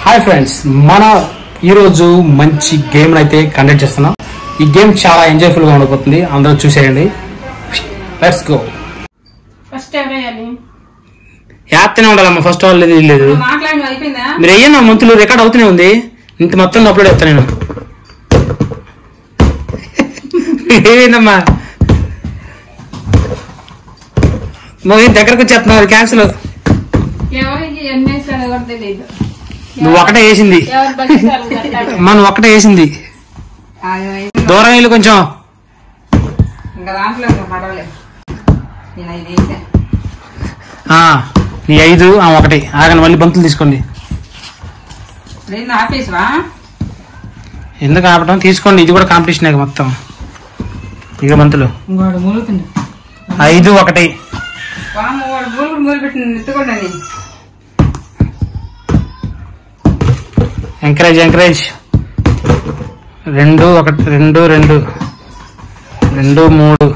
Hi friends, మన ఈరోజు మంచి గేమ్ అయితే కండక్ట్ చేస్తున్నాం. ఈ గేమ్ చాలా ఎంజాయ్ఫుల్ గా ఉండబోతుంది. అందరూ చూసేయండి. Let's go. ఫస్ట్ ఎవరేయాలి? హ్యాపీనే ఉండాలమ్మా. ఫస్ట్ ఆల్ లేదు లేదు మీరు అయ్యా మంతులు రికార్డ్ అవుతూనే ఉంది. ఇంత మొత్తం అప్లోడ్ అవుతా నేను. ఏమైందమ్మా నువ్వు దగ్గరకు వచ్చేస్తున్నావు. అది క్యాన్సిల్. నువ్వు ఒకటే వేసింది. మనం ఒకటే వేసింది. దూరం వెళ్ళి కొంచెం. నీ 5 ఒకటి ఆగని. మళ్ళీ బంతులు తీసుకోండి. ఎందుకు ఆపటం? తీసుకోండి. ఇది కూడా కాంపిటీషన్ మొత్తం. ఇక బంతులు 5 1. ఎంకరేజ్ 2 1 2 2 2 3